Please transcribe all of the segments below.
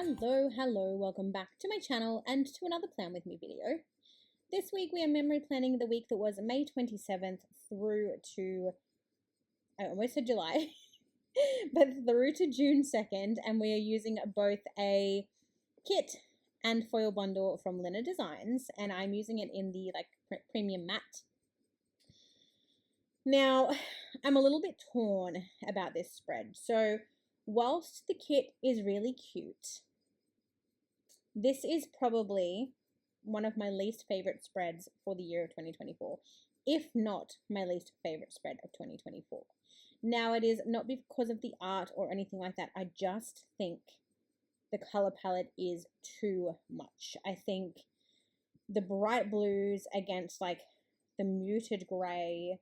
Hello, welcome back to my channel and to another Plan With Me video. This week we are memory planning the week that was May 27th through to, I almost said July, but through to June 2nd, and we are using both a kit and foil bundle from Lina Designs, and I'm using it in the premium matte. Now, I'm a little bit torn about this spread. So whilst the kit is really cute, this is probably one of my least favorite spreads for the year of 2024, if not my least favorite spread of 2024. Now, it is not because of the art or anything like that. I just think the color palette is too much. I think the bright blues against the muted gray,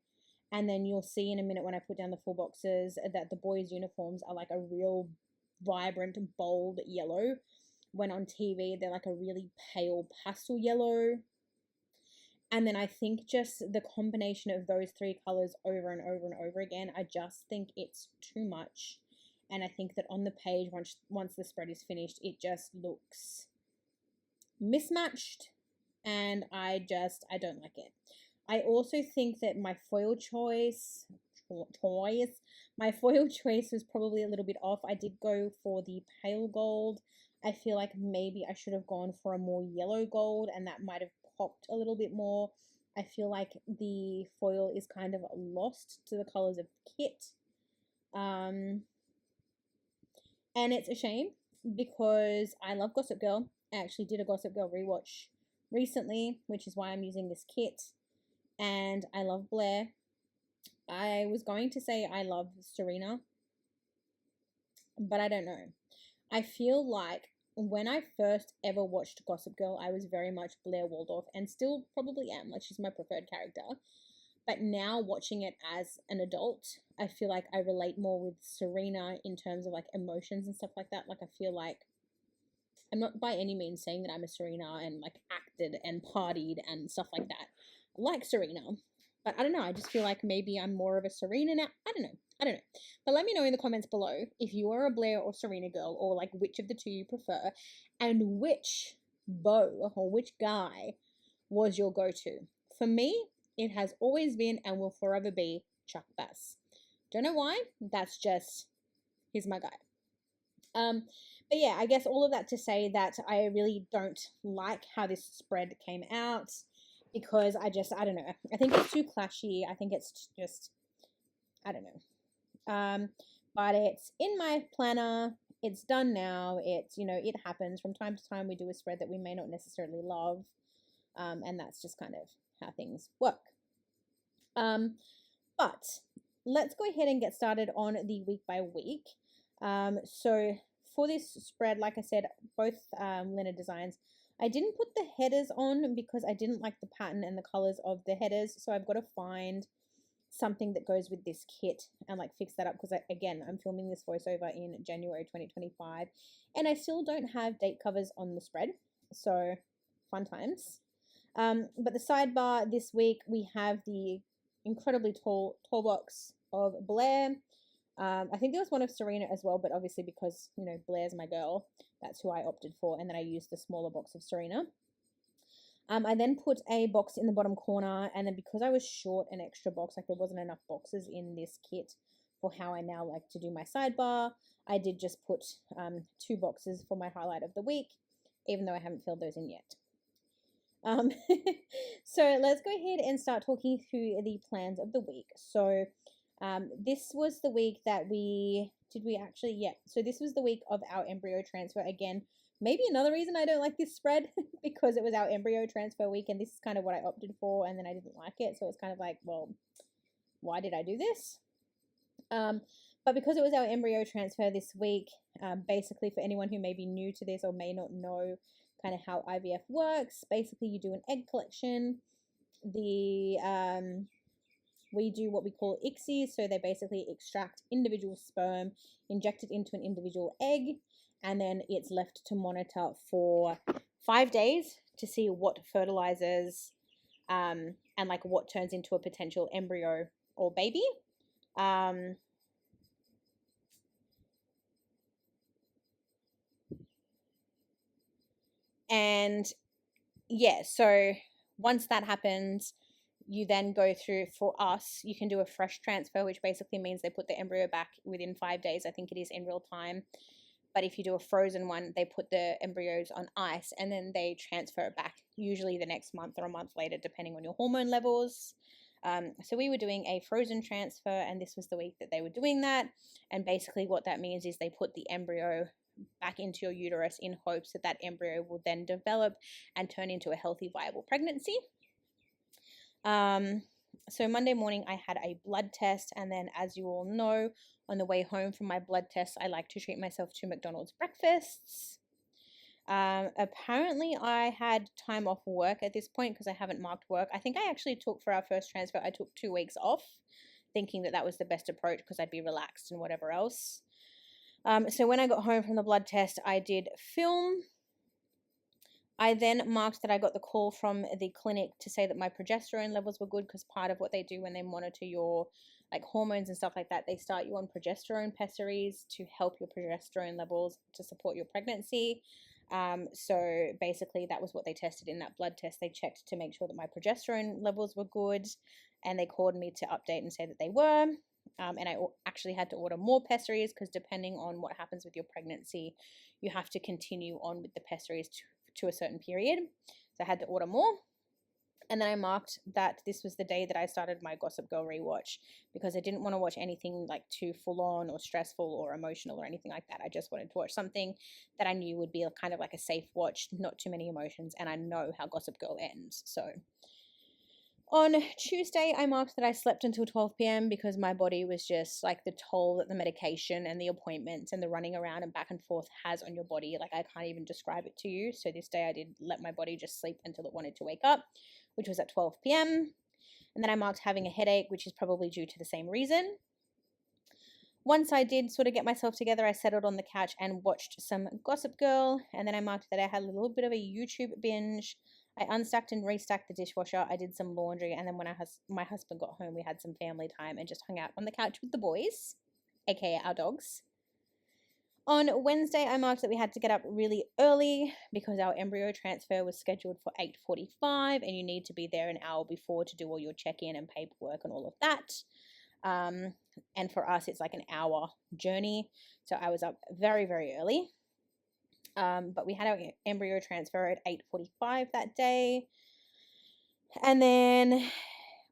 and then you'll see in a minute when I put down the full boxes that the boys' uniforms are like a real vibrant, bold yellow. When on TV, they're like a really pale pastel yellow. And then I think just the combination of those three colors over and over and over again, I just think it's too much. And I think that on the page, once the spread is finished, it just looks mismatched. And I don't like it. I also think that my foil choice was probably a little bit off. I did go for the pale gold. I feel like maybe I should have gone for a more yellow gold, and that might have popped a little bit more. I feel like the foil is kind of lost to the colors of the kit. And it's a shame because I love Gossip Girl. I actually did a Gossip Girl rewatch recently, which is why I'm using this kit. And I love Blair. I was going to say I love Serena, but I don't know. I feel like when I first ever watched Gossip Girl, I was very much Blair Waldorf, and still probably am. Like, she's my preferred character. But now watching it as an adult, I feel like I relate more with Serena in terms of emotions and stuff like that. I feel like I'm not by any means saying that I'm a Serena and acted and partied and stuff like that. I like Serena, but I don't know. I just feel like maybe I'm more of a Serena now. I don't know. But let me know in the comments below if you are a Blair or Serena girl, or which of the two you prefer, and which beau or which guy was your go-to. For me, it has always been and will forever be Chuck Bass. Don't know why. That's just, he's my guy. But yeah, I guess all of that to say that I really don't like how this spread came out, because I don't know. I think it's too clashy. I think it's just, I don't know. But it's in my planner. It's done now. It's, it happens from time to time. We do a spread that we may not necessarily love. And that's just kind of how things work. But let's go ahead and get started on the week by week. So for this spread, like I said, both Lina Designs, I didn't put the headers on because I didn't like the pattern and the colors of the headers. So I've got to find something that goes with this kit and fix that up, because again, I'm filming this voiceover in January 2025 and I still don't have date covers on the spread. So fun times. But the sidebar this week, we have the incredibly tall box of Blair. I think there was one of Serena as well, but obviously because, Blair's my girl, that's who I opted for. And then I used the smaller box of Serena. I then put a box in the bottom corner, and then because I was short an extra box, there wasn't enough boxes in this kit for how I now like to do my sidebar, I did just put 2 boxes for my highlight of the week, even though I haven't filled those in yet. So let's go ahead and start talking through the plans of the week. So this was the week that so this was the week of our embryo transfer. Again, maybe another reason I don't like this spread, because it was our embryo transfer week and this is kind of what I opted for, and then I didn't like it. So it's kind of like, well, why did I do this? But because it was our embryo transfer this week, basically for anyone who may be new to this or may not know kind of how IVF works, basically you do an egg collection. We do what we call ICSI, so they basically extract individual sperm, inject it into an individual egg, and then it's left to monitor for 5 days to see what fertilizes and what turns into a potential embryo or baby. And yeah, so once that happens, you then go through, for us, you can do a fresh transfer, which basically means they put the embryo back within 5 days. I think it is in real time. But if you do a frozen one, they put the embryos on ice and then they transfer it back, usually the next month or a month later, depending on your hormone levels. So we were doing a frozen transfer, and this was the week that they were doing that. And basically what that means is they put the embryo back into your uterus in hopes that that embryo will then develop and turn into a healthy, viable pregnancy. So Monday morning I had a blood test, and then, as you all know, on the way home from my blood test, I like to treat myself to McDonald's breakfasts. Apparently I had time off work at this point because I haven't marked work. I think I actually took, for our first transfer, I took 2 weeks off, thinking that that was the best approach because I'd be relaxed and whatever else. So when I got home from the blood test, I did film. I then marked that I got the call from the clinic to say that my progesterone levels were good, because part of what they do when they monitor your like hormones and stuff like that, they start you on progesterone pessaries to help your progesterone levels to support your pregnancy. So basically that was what they tested in that blood test. They checked to make sure that my progesterone levels were good, and they called me to update and say that they were. And I actually had to order more pessaries because depending on what happens with your pregnancy, you have to continue on with the pessaries to a certain period. So I had to order more. And then I marked that this was the day that I started my Gossip Girl rewatch, because I didn't want to watch anything like too full on or stressful or emotional or anything like that. I just wanted to watch something that I knew would be kind of like a safe watch, not too many emotions, and I know how Gossip Girl ends. So on Tuesday, I marked that I slept until 12 p.m. because my body was just like, the toll that the medication and the appointments and the running around and back and forth has on your body. Like, I can't even describe it to you. So this day I did let my body just sleep until it wanted to wake up, which was at 12 p.m. And then I marked having a headache, which is probably due to the same reason. Once I did sort of get myself together, I settled on the couch and watched some Gossip Girl. And then I marked that I had a little bit of a YouTube binge. I unstacked and restacked the dishwasher. I did some laundry. And then when my husband got home, we had some family time and just hung out on the couch with the boys, aka our dogs. On Wednesday, I marked that we had to get up really early because our embryo transfer was scheduled for 8:45, and you need to be there an hour before to do all your check-in and paperwork and all of that. And for us, it's like an hour journey. So I was up very, very early. But we had our embryo transfer at 8:45 that day. And then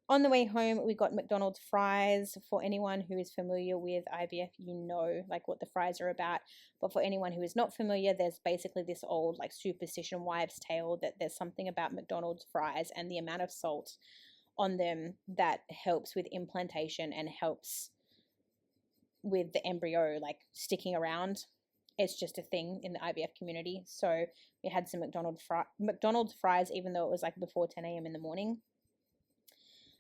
on the way home, we got McDonald's fries. For anyone who is familiar with IVF, you know like what the fries are about. But for anyone who is not familiar, there's basically this old like superstition, wives' tale, that there's something about McDonald's fries and the amount of salt on them that helps with implantation and helps with the embryo like sticking around. It's just a thing in the IVF community. So we had some McDonald's fries, even though it was like before 10 a.m. in the morning.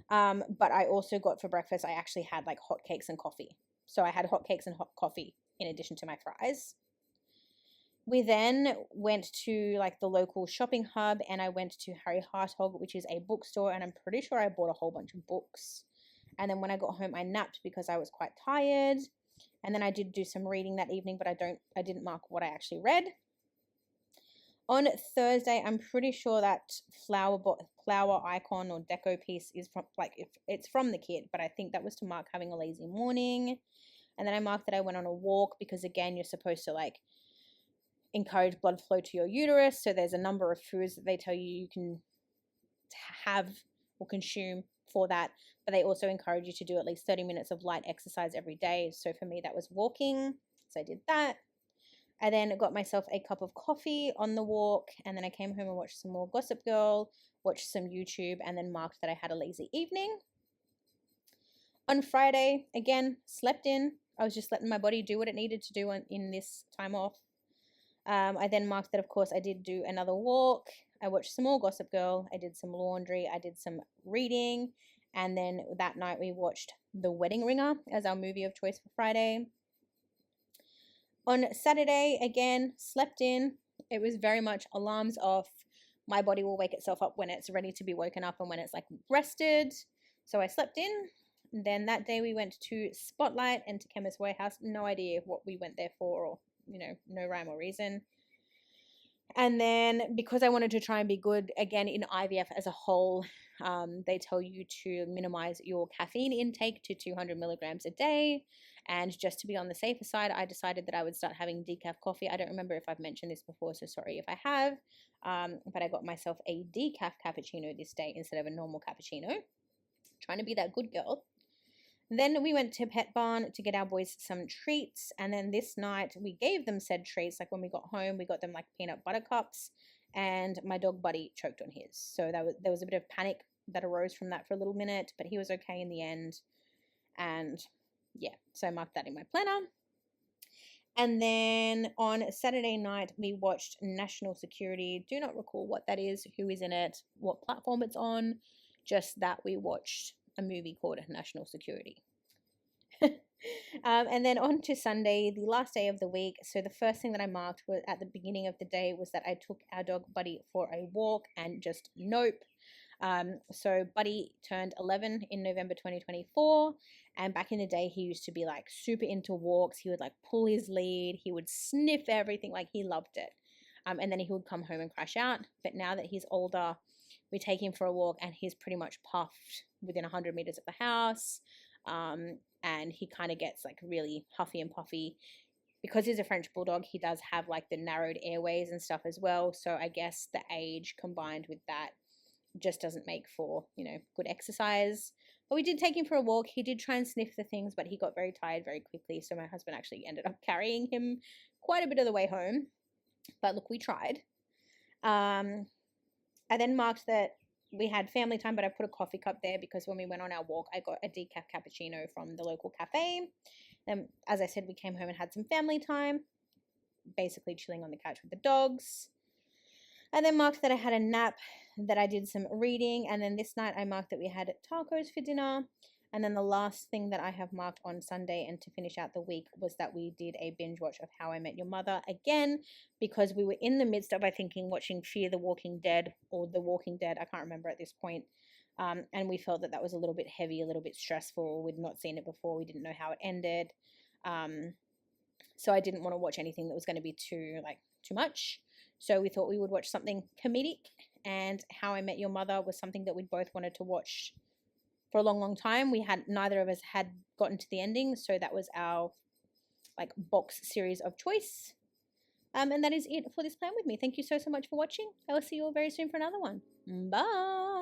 But I also got for breakfast, I actually had like hotcakes and coffee. So I had hotcakes and hot coffee in addition to my fries. We then went to like the local shopping hub, and I went to Harry Hartog, which is a bookstore, and I'm pretty sure I bought a whole bunch of books. And then when I got home, I napped because I was quite tired. And then I did do some reading that evening, but I didn't mark what I actually read. On Thursday, I'm pretty sure that flower icon or deco piece is from it's from the kit, but I think that was to mark having a lazy morning. And then I marked that I went on a walk because, again, you're supposed to like encourage blood flow to your uterus. So there's a number of foods that they tell you can have or consume for that, but they also encourage you to do at least 30 minutes of light exercise every day. So for me, that was walking. So I did that. I then got myself a cup of coffee on the walk, and then I came home and watched some more Gossip Girl, watched some YouTube, and then marked that I had a lazy evening. On Friday, again, slept in. I was just letting my body do what it needed to do in this time off. I then marked that, of course, I did do another walk. I watched some more Gossip Girl. I did some laundry. I did some reading. And then that night we watched The Wedding Ringer as our movie of choice for Friday. On Saturday, again, slept in. It was very much alarms off. My body will wake itself up when it's ready to be woken up and when it's like rested. So I slept in. And then that day we went to Spotlight and to Chemist Warehouse. No idea what we went there for, or no rhyme or reason. And then because I wanted to try and be good again in IVF as a whole, they tell you to minimize your caffeine intake to 200 milligrams a day. And just to be on the safer side, I decided that I would start having decaf coffee. I don't remember if I've mentioned this before, so sorry if I have. But I got myself a decaf cappuccino this day instead of a normal cappuccino. Trying to be that good girl. Then we went to Pet Barn to get our boys some treats. And then this night we gave them said treats. Like when we got home, we got them like peanut butter cups. And my dog Buddy choked on his. So there was a bit of panic that arose from that for a little minute. But he was okay in the end. And yeah, so I marked that in my planner. And then on Saturday night, we watched National Security. Do not recall what that is, who is in it, what platform it's on. Just that we watched a movie called National Security. And then on to Sunday, the last day of the week. So the first thing that I marked was at the beginning of the day was that I took our dog Buddy for a walk, and just nope. So Buddy turned 11 in November 2024, and back in the day he used to be like super into walks. He would like pull his lead, he would sniff everything, like he loved it. And then he would come home and crash out. But now that he's older, we take him for a walk and he's pretty much puffed within 100 meters of the house. And he kind of gets like really huffy and puffy. Because he's a French Bulldog, he does have like the narrowed airways and stuff as well. So I guess the age combined with that just doesn't make for, good exercise. But we did take him for a walk. He did try and sniff the things, but he got very tired very quickly. So my husband actually ended up carrying him quite a bit of the way home. But look, we tried. I then marked that we had family time, but I put a coffee cup there because when we went on our walk, I got a decaf cappuccino from the local cafe. Then, as I said, we came home and had some family time, basically chilling on the couch with the dogs. I then marked that I had a nap, that I did some reading, and then this night I marked that we had tacos for dinner. And then the last thing that I have marked on Sunday and to finish out the week was that we did a binge watch of How I Met Your Mother again, because we were in the midst of, I think, watching Fear the Walking Dead or The Walking Dead. I can't remember at this point. And we felt that was a little bit heavy, a little bit stressful. We'd not seen it before. We didn't know how it ended. So I didn't want to watch anything that was going to be too much. So we thought we would watch something comedic, and How I Met Your Mother was something that we'd both wanted to watch for a long, long time. Neither of us had gotten to the ending, so that was our box series of choice. And that is it for this plan with me. Thank you so much for watching. I will see you all very soon for another one. Bye.